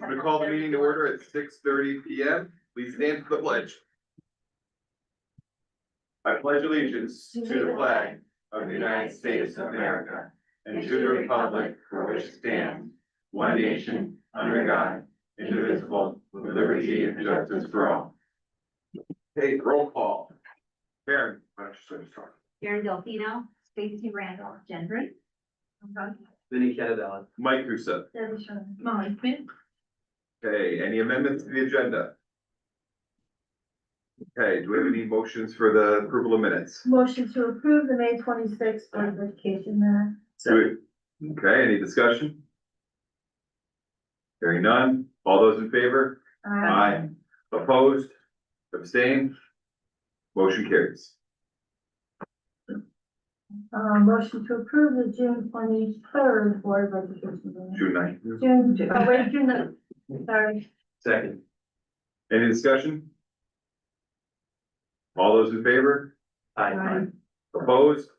I'm gonna call the meeting to order at 6:30 p.m. Please stand for the pledge. I pledge allegiance to the flag of the United States of America and to the republic for which it stands, one nation, under God, indivisible, with liberty and justice for all. Hey, roll call. Karen, why don't you start? Karen Delfino, Stacy Randall, Gendron. Vinny Canadella. Mike Russo. Debbie Sherman. Molly Quinn. Okay, any amendments to the agenda? Okay, do we have any motions for the approval of minutes? Motion to approve the May 26th Board of Education minutes. Do we- Okay, any discussion? Hearing none, all those in favor? Aye. Opposed? Abstained? Motion carries. Motion to approve the June 23rd Board of Education minutes. June 9th. June, sorry. Second. Any discussion? All those in favor? Aye. Opposed?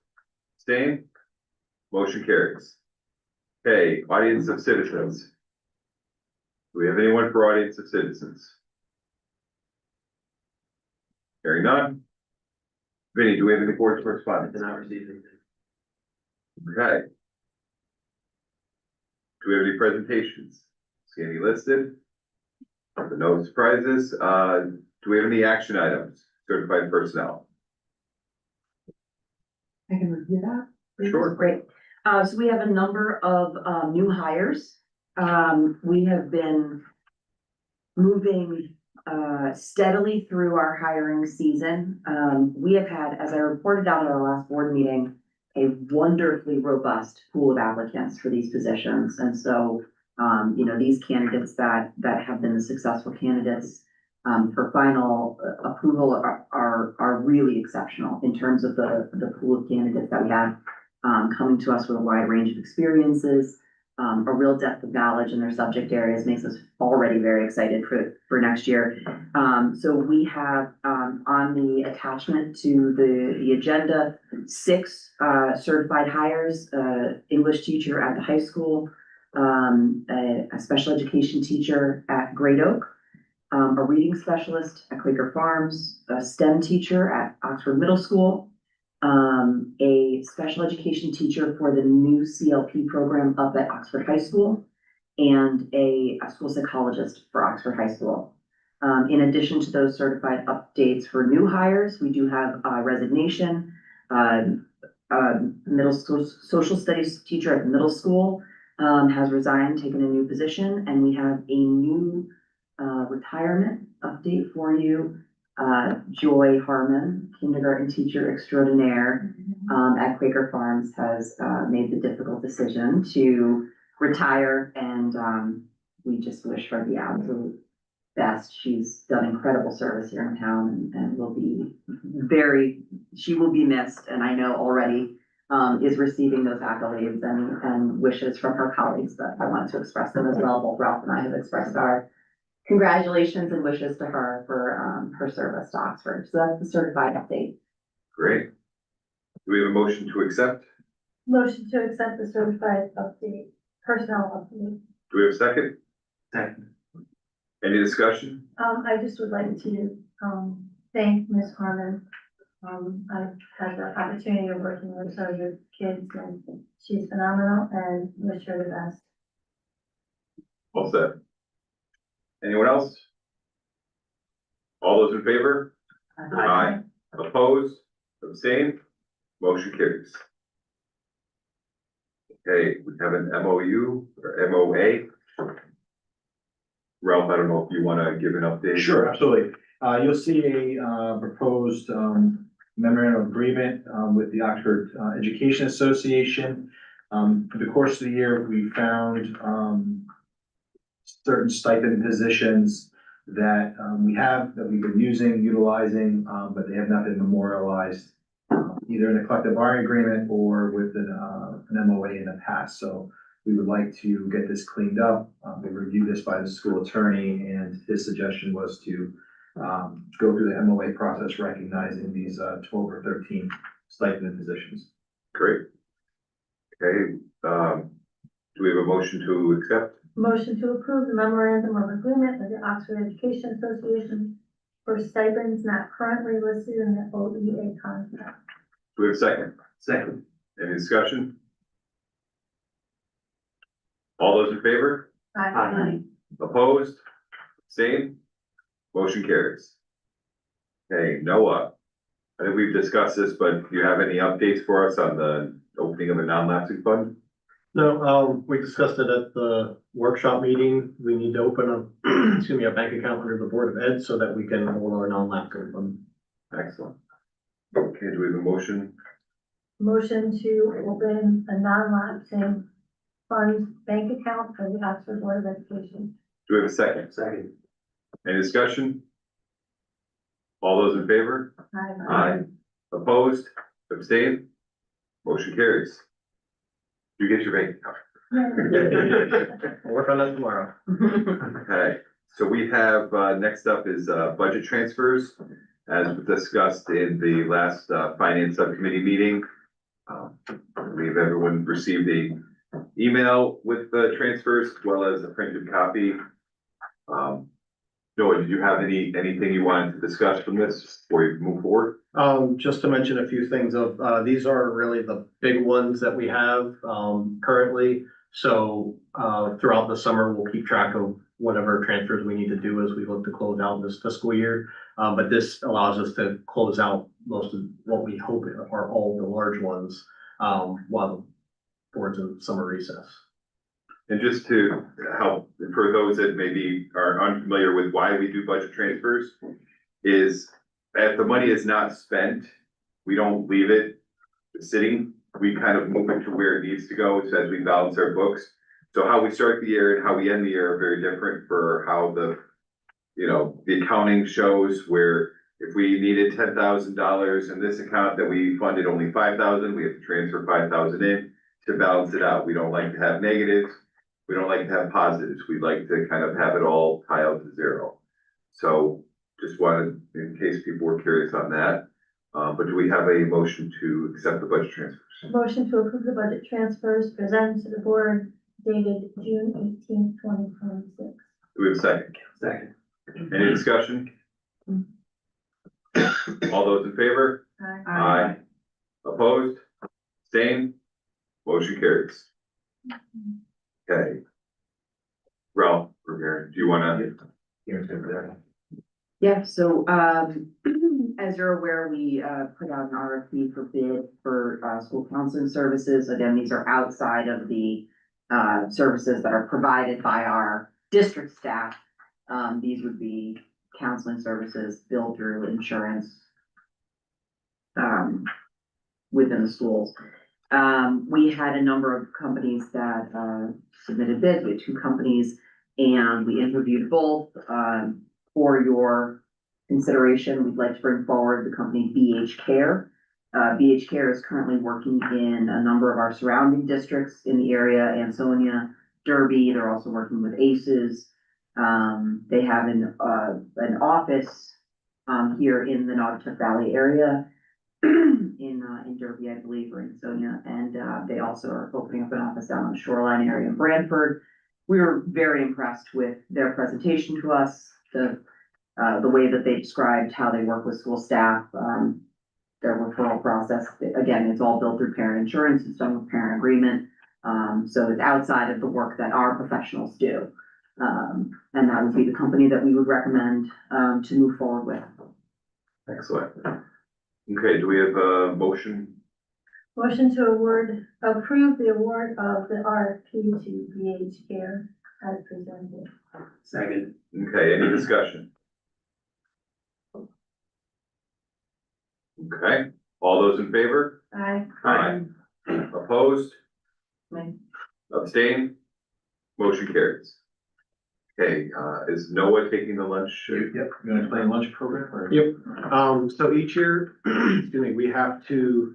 Abstained? Motion carries. Okay, audience of citizens. Do we have anyone for audience of citizens? Hearing none. Vinny, do we have any board I correspondence? did not receive anything. Okay. Do we have any presentations? See any listed? No surprises. Do we have any action items? Certified personnel? I can review that. Sure. Great. So we have a number of new hires. We have been moving steadily through our hiring season. We have had, as I reported out at our last board meeting, a wonderfully robust pool of applicants for these positions. And so, you know, these candidates that have been the successful candidates for final approval are really exceptional in terms of the pool of candidates that we have coming to us with a wide range of experiences, a real depth of knowledge in their subject areas makes us already very excited for next year. So we have on the attachment to the agenda, 6 certified hires, English teacher at the high school, a special education teacher at Great Oak, a reading specialist at Quaker Farms, a STEM teacher at Oxford Middle School, a special education teacher for the new CLP program up at Oxford High School, and a school psychologist for Oxford High School. In addition to those certified updates for new hires, we do have a resignation, middle school social studies teacher at the middle school has resigned, taken a new position, and we have a new retirement update for you. Joy Harmon, kindergarten teacher extraordinaire at Quaker Farms, has made the difficult decision to retire, and we just wish her the absolute best. She's done incredible service here in town and will be she will be missed, and I know already is receiving those accolades and wishes from her colleagues, but I want to express them as well. Both Ralph and I have expressed our congratulations and wishes to her for her service to Oxford. So that's the certified update. Great. Do we have a motion to accept? Motion to accept the certified update, personnel update. Do we have a second? Second. Any discussion? I just would like to, thank Ms. Harmon. I've had the opportunity of working with her with kids, and she's phenomenal, and wish her the best. All set. Anyone else? All those in favor? Aye. Opposed? Abstained? Motion carries. Okay, we have an MOU or MOA. Ralph, I don't know if you want to give an update. Sure, absolutely. You'll see a proposed memorandum of agreement with the Oxford Education Association. For the course of the year, we found certain stipend positions that that we've been utilizing, but they have not been memorialized either in a collective bargaining agreement or with an MOA in the past. So we would like to get this cleaned up. We reviewed this by the school attorney, and his suggestion was to go through the MOA process, recognizing these 12 or 13 stipend positions. Great. Okay, do we have a motion to accept? Motion to approve the memorandum of agreement with the Oxford Education Association for stipends not currently listed in the OEA contract. Do we have a second? Second. Any discussion? All those in favor? Aye. Opposed? Same? Motion carries. Okay, Noah, I think we've discussed this, but do you have any updates for us on the opening of a non-lapsing fund? No, we discussed it at the workshop meeting. We need to open a, excuse me, a bank account under the Board of Ed so that we can hold our non-lapsing fund. Excellent. Okay, do we have a motion? Motion to open a non-lapsing fund bank account for the Oxford Board of Education. Do we have a second? Second. Any discussion? All those in favor? Aye. Opposed? Abstained? Motion carries. You get your bank account. We'll work on that tomorrow. Okay, so we have, next up is, budget transfers. As discussed in the last, finance subcommittee meeting. I believe everyone received a email with the transfers as well as a printed copy. Noah, did you have anything you wanted to discuss from this before you move forward? Just to mention a few things of, these are really the big ones that we have, currently. So, throughout the summer, we'll keep track of whatever transfers we need to do as we look to close out this fiscal year. But this allows us to close out most of what we hope are all the large ones, while the board's in summer recess. And just to help, for those that maybe are unfamiliar with why we do budget transfers, is if the money is not spent, we don't leave it sitting. We kind of move it to where it needs to go as we balance our books. So how we start the year and how we end the year are very different for how the accounting shows where if we needed $10,000 in this account that we funded only 5,000, we have to transfer 5,000 in to balance it out. We don't like to have negatives. We don't like to have positives. We'd like to kind of have it all tie out to zero. So just wanted, in case people were curious on that. But do we have a motion to accept the budget transfers? Motion to approve the budget transfers presented to the board dated June 18th, 2026. Do we have a second? Second. Any discussion? All those in favor? Aye. Opposed? Same? Motion carries. Okay. Ralph, Rivera, do you wanna? Yeah, so, as you're aware, we, put out an RFP for bid for, school counseling services. Again, these are outside of the, services that are provided by our district staff. These would be counseling services billed through insurance, within the schools. We had a number of companies that, submitted bids. We had 2 companies and we interviewed both, for your consideration. We'd like to bring forward the company BH Care. BH Care is currently working in a number of our surrounding districts in the area, Ansonia, Derby. They're also working with ACES. They have an office, here in the Naugatuck Valley area, in Derby, I believe, or Ansonia. And, they also are opening up an office down on the Shoreline area in Brantford. We were very impressed with their presentation to us, the way that they described how they work with school staff, their referral process. Again, it's all built through parent insurance, it's done with parent agreement. So it's outside of the work that our professionals do. And that would be the company that we would recommend, to move forward with. Excellent. Okay, do we have a motion? Motion to approve the award of the RFP to BH Care as presented. Second. Okay, any discussion? Okay, all those in favor? Aye. Aye. Opposed? Aye. Abstain? Motion carries. Okay, is Noah taking the lunch? Yep, you wanna explain lunch program or? Yep, so each year, excuse me, we have to,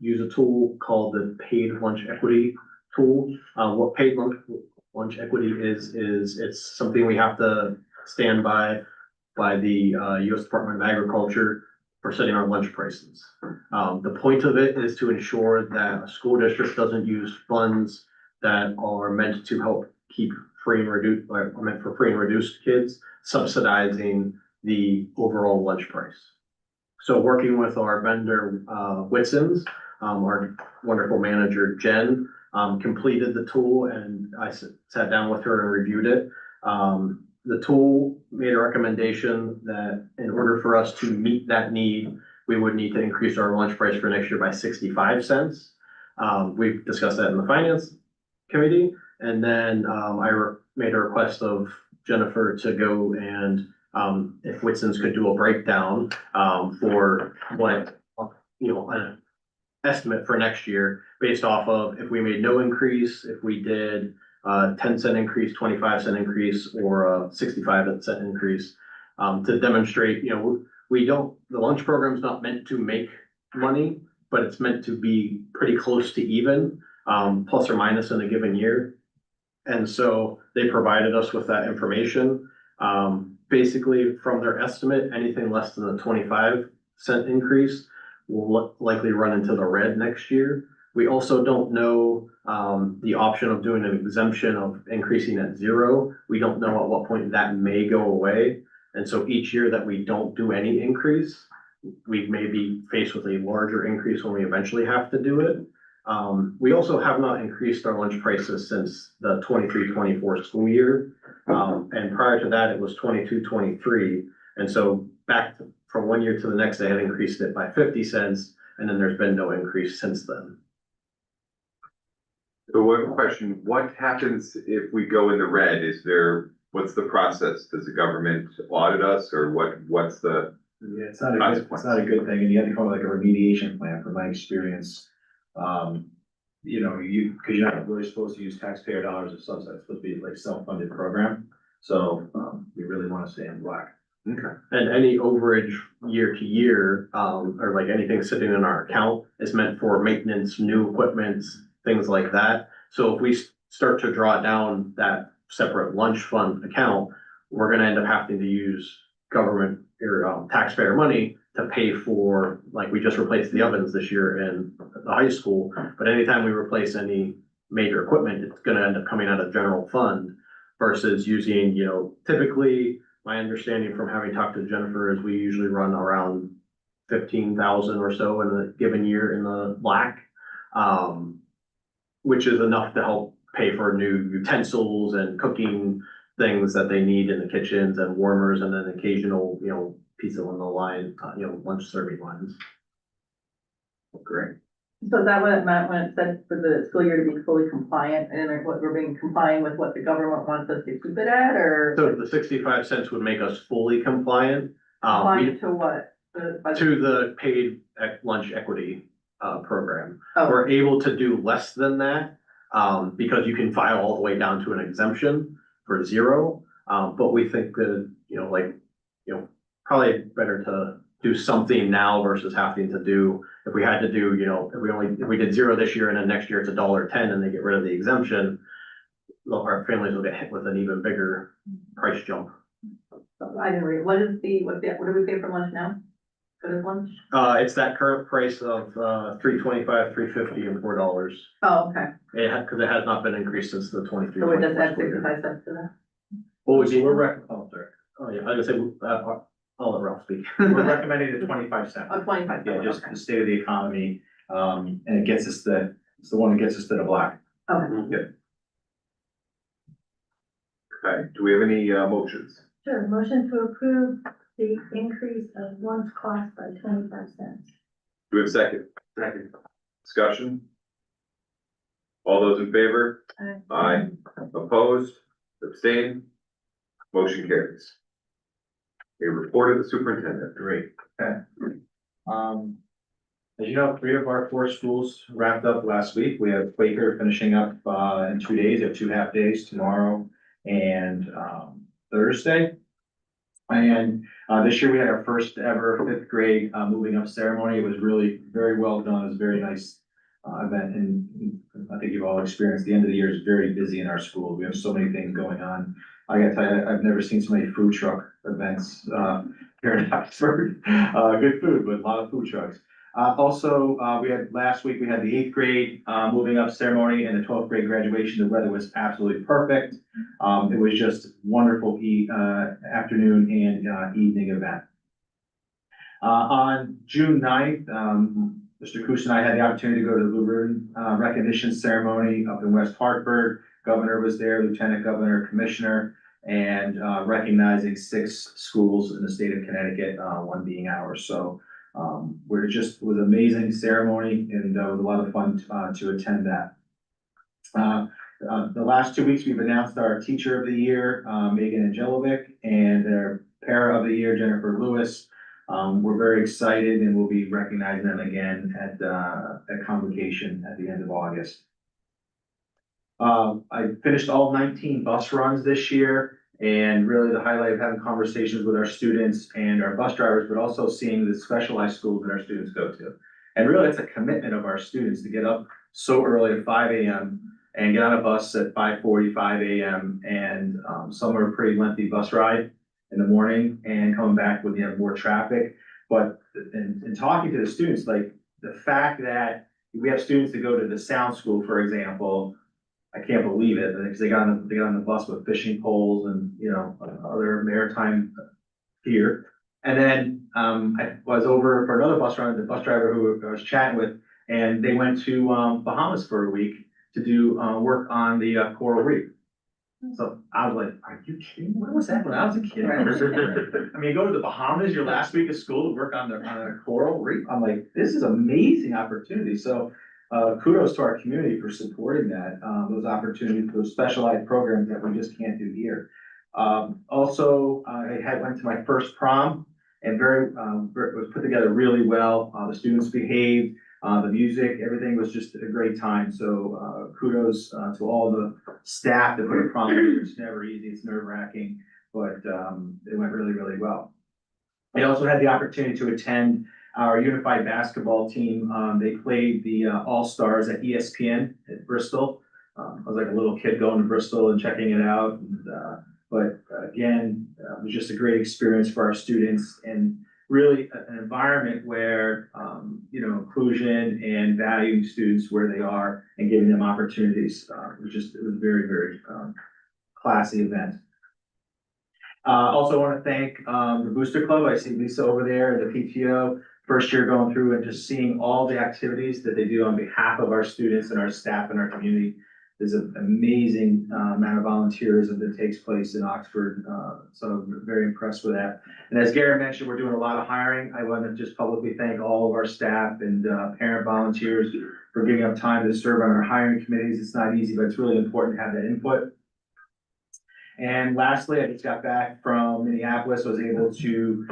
use a tool called the paid lunch equity tool. What paid lunch equity is it's something we have to stand by the, US Department of Agriculture for setting our lunch prices. The point of it is to ensure that a school district doesn't use funds that are meant to help keep free and reduced, like, meant for free and reduced kids, subsidizing the overall lunch price. So working with our vendor, Whitson's, our wonderful manager, Jen, completed the tool and I sat down with her and reviewed it. The tool made a recommendation that in order for us to meet that need, we would need to increase our lunch price for next year by 65 cents. We've discussed that in the finance committee. And then, made a request of Jennifer to go and, if Whitson's could do a breakdown, for what, an estimate for next year based off of if we made no increase, if we did 10-cent increase, 25-cent increase, or a 65-cent increase, to demonstrate, the lunch program's not meant to make money, but it's meant to be pretty close to even, plus or minus in a given year. And so they provided us with that information. Basically, from their estimate, anything less than a 25-cent increase will likely run into the red next year. We also don't know the option of doing an exemption of increasing at 0. We don't know at what point that may go away. And so each year that we don't do any increase, we may be faced with a larger increase when we eventually have to do it. We also have not increased our lunch prices since the 23-24 school year. And prior to that, it was 22-23. And so from one year to the next, they had increased it by 50 cents. And then there's been no increase since then. So one question, what happens if we go in the red? What's the process? Does the government audit us or what's the? Yeah, it's not a good thing, and you have to come up with like a remediation plan from my experience. Cause you're not really supposed to use taxpayer dollars as subsidies, it's supposed to be like self-funded program. So, we really wanna stay in black. Okay. And any overage year to year, or like anything sitting in our account is meant for maintenance, new equipment, things like that. So if we start to draw down that separate lunch fund account, we're gonna end up having to use government or taxpayer money to pay for, like, we just replaced the ovens this year in the high school, but anytime we replace any major equipment, it's gonna end up coming out of general fund versus using, typically, my understanding from having talked to Jennifer is we usually run around 15,000 or so in a given year in the black, which is enough to help pay for new utensils and cooking things that they need in the kitchens and warmers and then occasional, pizza on the line, lunch serving lines. Great. So is that what it meant when it said for the school year to be fully compliant and what we're being compliant with what the government wants us to keep it at, or? So the 65 cents would make us fully compliant. Compliant to what? To the paid lunch equity program. Oh. We're able to do less than that because you can file all the way down to an exemption for 0. But we think that, probably better to do something now versus having to do, if we had to do, if we did 0 this year and then next year it's $1.10 and they get rid of the exemption, our families will get hit with an even bigger price jump. I didn't read, what do we pay for lunch now? What is lunch? It's that current price of $3.25, $3.50, and $4. Oh, okay, Because it has not been increased since the 23. so we just add 65 cents to that? What would So be? sorry. Yeah, I was gonna say, I'll let Ralph speak. We're recommending the 25 cent. Oh, 25 Yeah, cents, just okay. the state of the economy, and it gets us it's the one that gets us to the black. Okay. Okay, do we have any motions? Sure, motion to approve the increase of lunch cost by 25 cents. Do we have a second? Second. Discussion? All those in favor? Aye. Opposed? Abstained? Motion carries. A report of the superintendent. Great, okay. As you know, 3 of our 4 schools wrapped up last week. We have Quaker finishing up, in 2 days, they have 2 half days, tomorrow and, Thursday. And, this year we had our first ever 5th grade, moving up ceremony. It was really very well done. It was a very nice, event, and I think you've all experienced, the end of the year is very busy in our school. We have so many things going on. I gotta tell you, I've never seen so many food truck events, here in Oxford. Good food, but a lot of food trucks. Last week, we had the 8th grade, moving up ceremony and the 12th grade graduation. The weather was absolutely perfect. It was just wonderful, afternoon and, evening event. On June 9th, Mr. Coos and I had the opportunity to go to the Blue Ribbon, recognition ceremony up in West Hartford. Governor was there, Lieutenant Governor, Commissioner, and, recognizing 6 schools in the state of Connecticut, one being ours. So, it was an amazing ceremony and, it was a lot of fun, to attend that. The last 2 weeks, we've announced our Teacher of the Year, Megan Angelovic, and their Para of the Year, Jennifer Lewis. We're very excited and we'll be recognizing them again at Convocation at the end of August. I finished all 19 bus runs this year, and really the highlight of having conversations with our students and our bus drivers, but also seeing the specialized schools that our students go to. And really, it's a commitment of our students to get up so early at 5 a.m. and get on a bus at 5:45 a.m. and some are a pretty lengthy bus ride in the morning and coming back with, more traffic. But in talking to the students, like the fact that we have students that go to the sound school, for example, I can't believe it, because they got on the bus with fishing poles and, other maritime gear. And then, I was over for another bus run, the bus driver who I was chatting with, and they went to, Bahamas for a week to do, work on the, coral reef. So I was like, are you kidding? What was that when I was a kid? I mean, go to the Bahamas your last week of school to work on a coral reef. I'm like, this is amazing opportunity. So, kudos to our community for supporting that, those opportunities, those specialized programs that we just can't do here. Also, went to my first prom and it was put together really well. The students behaved, the music, everything was just a great time. So, kudos, to all the staff that put a prom together. It's never easy, it's nerve-wracking, but, it went really, really well. I also had the opportunity to attend our unified basketball team. They played the All-Stars at ESPN at Bristol. I was like a little kid going to Bristol and checking it out. But again, it was just a great experience for our students and really an environment where, inclusion and valuing students where they are and giving them opportunities. It was very, very classy event. Also want to thank the Booster Club. I see Lisa over there, the PTO, first year going through and just seeing all the activities that they do on behalf of our students and our staff and our community. There's an amazing amount of volunteerism that takes place in Oxford, so I'm very impressed with that. And as Gary mentioned, we're doing a lot of hiring. I want to just publicly thank all of our staff and parent volunteers for giving up time to serve on our hiring committees. It's not easy, but it's really important to have that input. And lastly, I just got back from Minneapolis. I was able to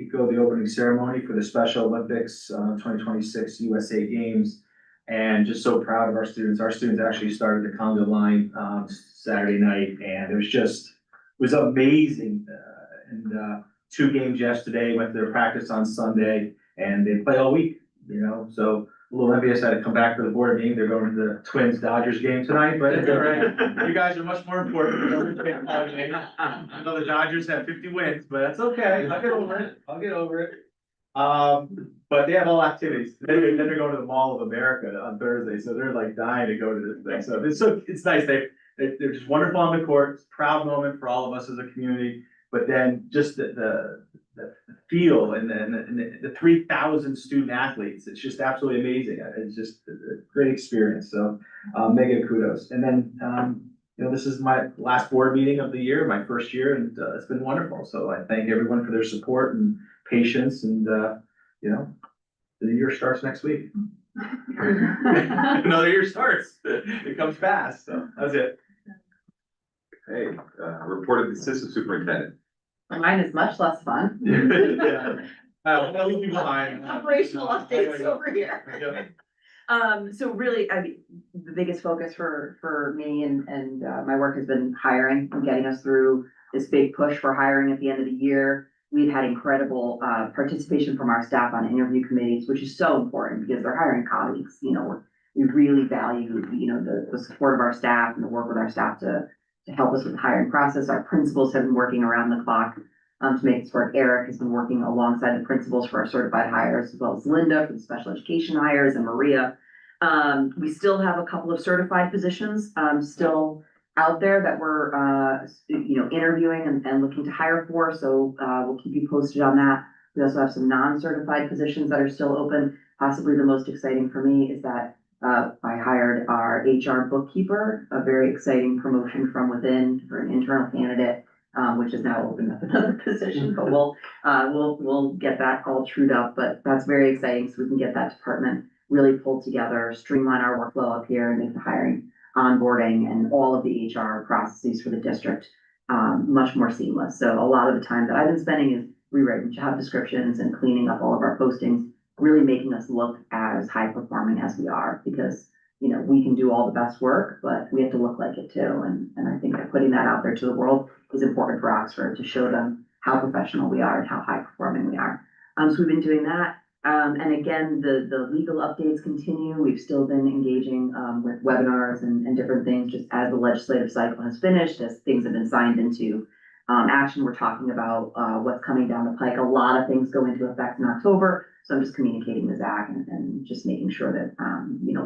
go to the opening ceremony for the Special Olympics 2026 USA Games. And just so proud of our students. Our students actually started the conga line Saturday night, and it was amazing. 2 games yesterday, went to their practice on Sunday, and they play all week, so a little envious. I had to come back for the board meeting. They're going to the Twins-Dodgers game tonight, but it's all right. You guys are much more important. I know the Dodgers have 50 wins, but that's okay. I'll get over it. But they have all activities. Then they're going to the Mall of America on Thursday, so they're like dying to go to this thing. So it's nice. They're just wonderful on the court. It's a proud moment for all of us as a community. But then just the feel and the 3,000 student athletes, it's just absolutely amazing. It's just a great experience. So mega kudos. And then this is my last board meeting of the year, my first year, and it's been wonderful. So I thank everyone for their support and patience, and the year starts next week. Another year starts. It comes fast. So that's it. Hey, report of the assistant superintendent. Mine is much less fun. Yeah. I'll leave you behind. Operational updates over here. So really, the biggest focus for me and my work has been hiring and getting us through this big push for hiring at the end of the year. We've had incredible participation from our staff on interview committees, which is so important because they're hiring colleagues. We really value, the support of our staff and the work with our staff to help us with the hiring process. Our principals have been working around the clock to make this work. Eric has been working alongside the principals for our certified hires, as well as Linda for the special education hires and Maria. We still have a couple of certified positions, still out there that we're, interviewing and looking to hire for, so, we'll keep you posted on that. We also have some non-certified positions that are still open. Possibly the most exciting for me is that, I hired our HR bookkeeper, a very exciting promotion from within for an internal candidate, which is now opened up another position, but we'll get that all trued up, but that's very exciting, so we can get that department really pulled together, streamline our workflow up here and make the hiring, onboarding and all of the HR processes for the district, much more seamless. So a lot of the time that I've been spending is rewriting job descriptions and cleaning up all of our postings, really making us look as high performing as we are, because, we can do all the best work, but we have to look like it too. And I think that putting that out there to the world is important for Oxford to show them how professional we are and how high performing we are. So we've been doing that. And again, the legal updates continue. We've still been engaging, with webinars and different things, just as the legislative cycle has finished, as things have been signed into, action. We're talking about, what's coming down the pike. A lot of things go into effect in October. So I'm just communicating with Zach and just making sure that,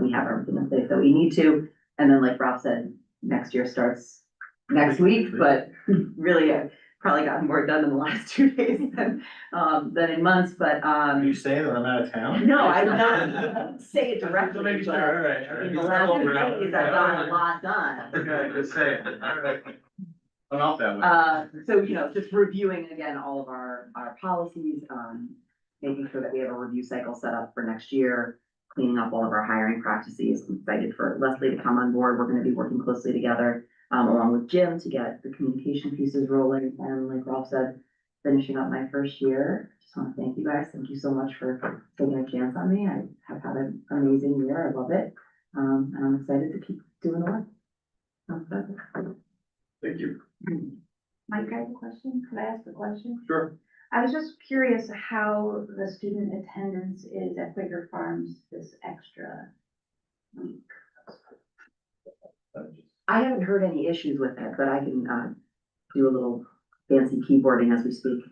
we have everything in place that we need to. And then, like Ralph said, next year starts next week, but really, I've probably gotten more done in the last 2 days than in months, but, Are you saying that I'm out of town? no, I don't say it directly, Making but sure, all right, all right. in the last 2 days, I've gotten a lot done. Okay, just saying, all right. Went off that way. So, just reviewing again, all of our policies, making sure that we have a review cycle set up for next year, cleaning up all of our hiring practices. I'm excited for Leslie to come on board. We're gonna be working closely together, along with Jim to get the communication pieces rolling. And like Ralph said, finishing up my first year. Just wanna thank you guys. Thank you so much for taking a chance on me. I have had an amazing year. I love it. And I'm excited to keep doing the work. So that's it. Thank you. Mike, I have a question. Could I ask a question? Sure. I was just curious how the student attendance is at Quaker Farms this extra week. I haven't heard any issues with it, but I can, do a little fancy keyboarding as we speak.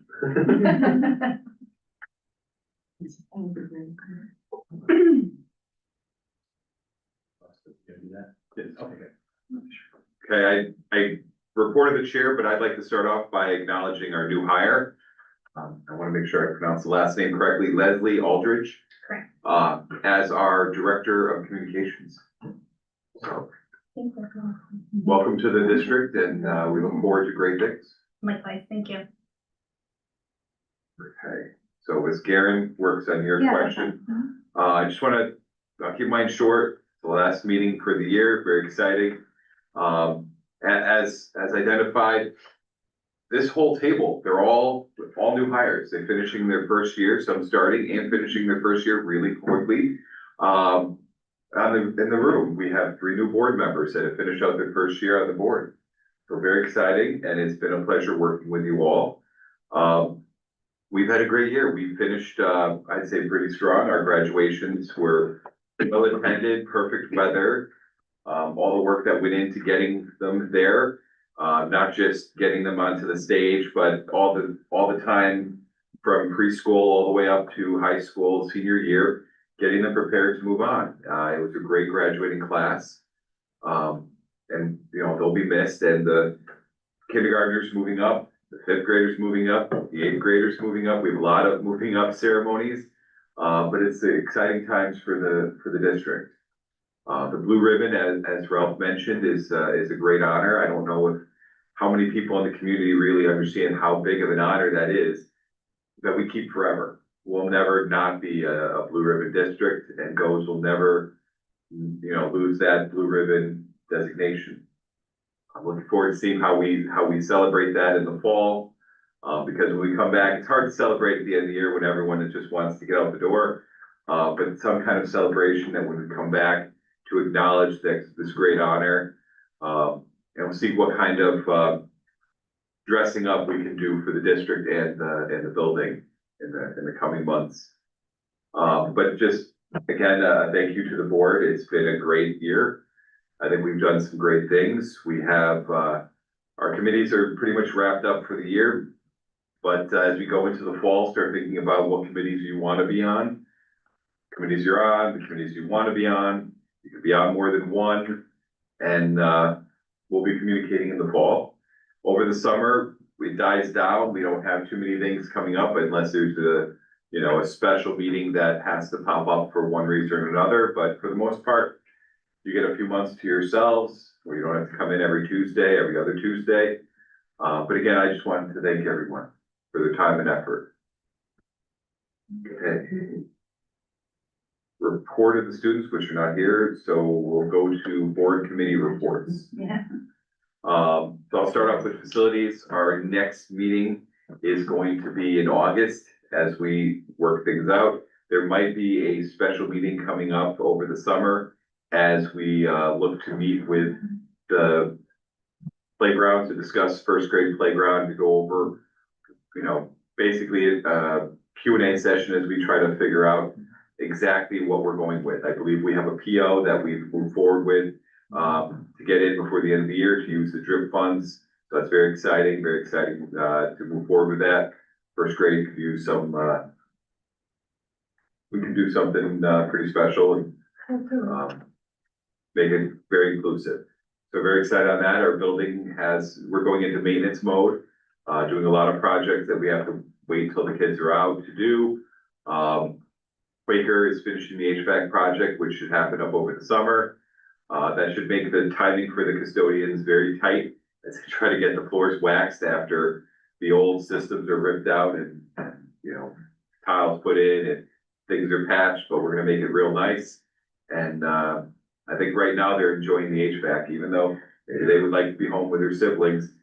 Okay, I reported the chair, but I'd like to start off by acknowledging our new hire. I want to make sure I pronounce the last name correctly, Leslie Aldridge. Correct. As our Director of Communications. So, welcome to the district, and we look forward to great things. Likewise, thank you. Okay, so as Garen works on your Yeah, that's question, fine. I just want to keep mine short. The last meeting for the year, very exciting. As identified, this whole table, they're all new hires. They're finishing their first year, some starting and finishing their first year really quickly. In the room, we have 3 new board members that have finished out their first year on the board. So very exciting, and it's been a pleasure working with you all. We've had a great year. We finished, I'd say pretty strong. Our graduations were well attended, perfect weather. All the work that went into getting them there, not just getting them onto the stage, but all the time from preschool all the way up to high school, senior year, getting them prepared to move on. It was a great graduating class. And they'll be missed, and the kindergartners moving up, the 5th graders moving up, the 8th graders moving up. We have a lot of moving up ceremonies, but it's exciting times for the district. The blue ribbon, as Ralph mentioned, is a great honor. I don't know how many people in the community really understand how big of an honor that is, that we keep forever. We'll never not be a blue ribbon district, and GOES will never, lose that blue ribbon designation. I'm looking forward to seeing how we celebrate that in the fall, because when we come back, it's hard to celebrate at the end of the year when everyone just wants to get out the door. But some kind of celebration that when we come back to acknowledge this great honor, and we'll see what kind of dressing up we can do for the district and the building in the coming months. But just again, thank you to the board. It's been a great year. I think we've done some great things. We have our committees are pretty much wrapped up for the year. But as we go into the fall, start thinking about what committees you want to be on. Committees you're on, the committees you want to be on, you could be on more than one. And, we'll be communicating in the fall. Over the summer, it dies down, we don't have too many things coming up unless there's a special meeting that has to pop up for one reason or another, but for the most part, you get a few months to yourselves, where you don't have to come in every Tuesday, every other Tuesday. But again, I just wanted to thank everyone for their time and effort. Okay. Report of the students, which are not here, so we'll go to board committee reports. Yeah. So I'll start off with facilities. Our next meeting is going to be in August as we work things out. There might be a special meeting coming up over the summer as we look to meet with the playground to discuss first grade playground, to go over, basically a Q&A session as we try to figure out exactly what we're going with. I believe we have a PO that we've moved forward with to get in before the end of the year to use the DRIP funds. So that's very exciting to move forward with that. First grade could use some, we can do something pretty special and make it very inclusive. So very excited on that. Our building we're going into maintenance mode, doing a lot of projects that we have to wait till the kids are out to do. Quaker is finishing the HVAC project, which should happen up over the summer. That should make the timing for the custodians very tight as they try to get the floors waxed after the old systems are ripped out and tiles put in and things are patched, but we're gonna make it real nice. And I think right now they're enjoying the HVAC, even though they would like to be home with their siblings.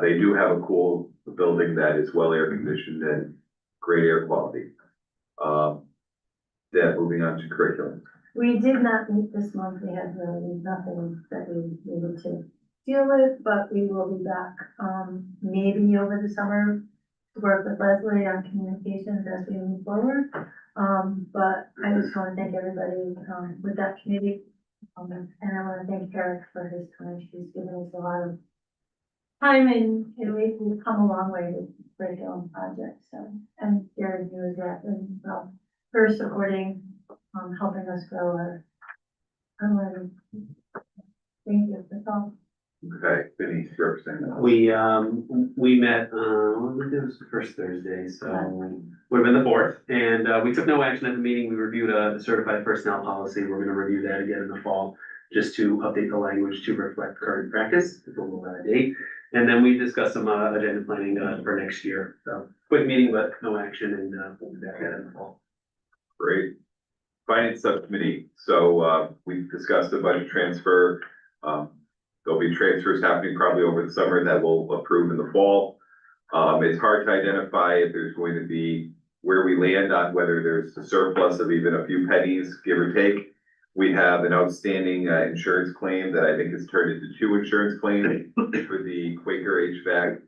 They do have a cool building that is well air conditioned and great air quality. Moving on to curriculum. We did not meet this month, we had really nothing that we needed to deal with, but we will be back, maybe over the summer to work with Leslie on communications as we move forward. But I just want to thank everybody, with that committee. And I want to thank Eric for his time. She's given us a lot of time and we've come a long way with the curriculum project, so, and Gary knew that, and, for supporting, helping us grow our learning. Thank you, that's all. Okay, Vinny, representing. We met, it was the first Thursday, so would have been the fourth, and, we took no action at the meeting. We reviewed the certified personnel policy. We're gonna review that again in the fall, just to update the language to reflect current practice. It's a little out of date. And then we discussed some, agenda planning, for next year. So quick meeting, but no action, and, we'll be back at it in the fall. Great. Finance subcommittee, so we've discussed a budget transfer. There'll be transfers happening probably over the summer that we'll approve in the fall. It's hard to identify if there's going to be where we land on whether there's a surplus of even a few pennies, give or take. We have an outstanding insurance claim that I think has turned into 2 insurance claims for the Quaker HVAC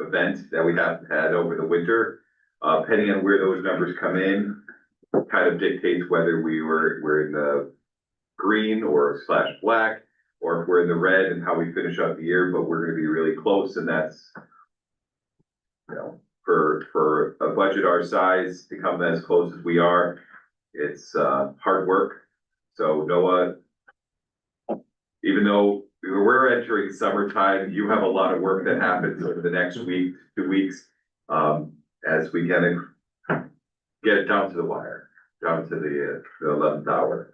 event that we have had over the winter. Depending on where those numbers come in, kind of dictates whether we're in the green or / black, or if we're in the red and how we finish out the year, but we're gonna be really close, and that's, for a budget our size to come as close as we are, it's hard work. So Noah, even though we're entering summertime, you have a lot of work that happens over the next week, 2 weeks, as we get it down to the wire, down to the 11th hour.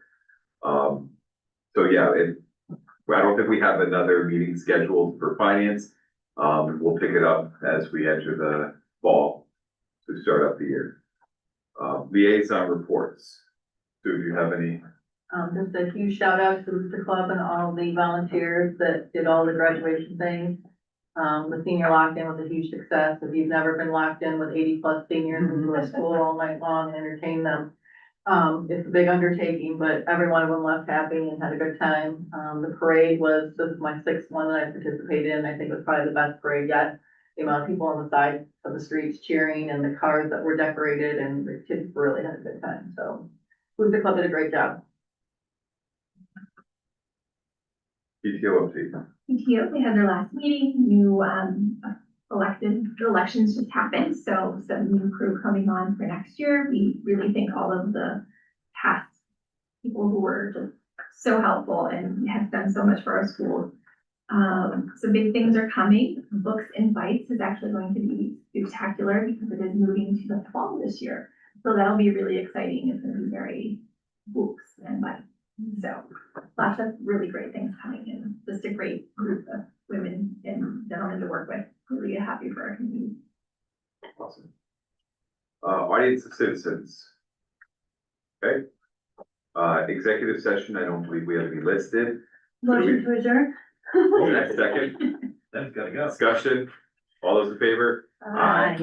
So yeah, I don't think we have another meeting scheduled for finance. We'll pick it up as we enter the fall to start up the year. Liaison reports. Do you have any? Just a huge shout out to the Booster Club and all the volunteers that did all the graduation things. The senior lock-in was a huge success. If you've never been locked in with 80+ seniors into a school all night long and entertain them, it's a big undertaking, but every one of them left happy and had a good time. The parade this is my 6th one that I participated in. I think it was probably the best parade yet. The amount of people on the side of the streets cheering and the cars that were decorated, and the kids really had a good time. So Booster Club did a great job. PTO update. PTO, they had their last meeting, new elections just happened, so some new crew coming on for next year. We really thank all of the past people who were just so helpful and have done so much for our schools. Some big things are coming. Books and Bites is actually going to be spectacular because it is moving to the fall this year. So that'll be really exciting. It's gonna be very books and bites. So lots of really great things coming in. Just a great group of women and gentlemen to work with. Really happy for our community. Awesome. Audience of citizens. Okay. Executive session, I don't believe we have any listed. Motion to adjourn? Next second, That's gotta go. discussion, all those in favor? Aye.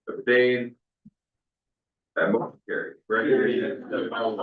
Abstain. Motion carried. Recognition of 1.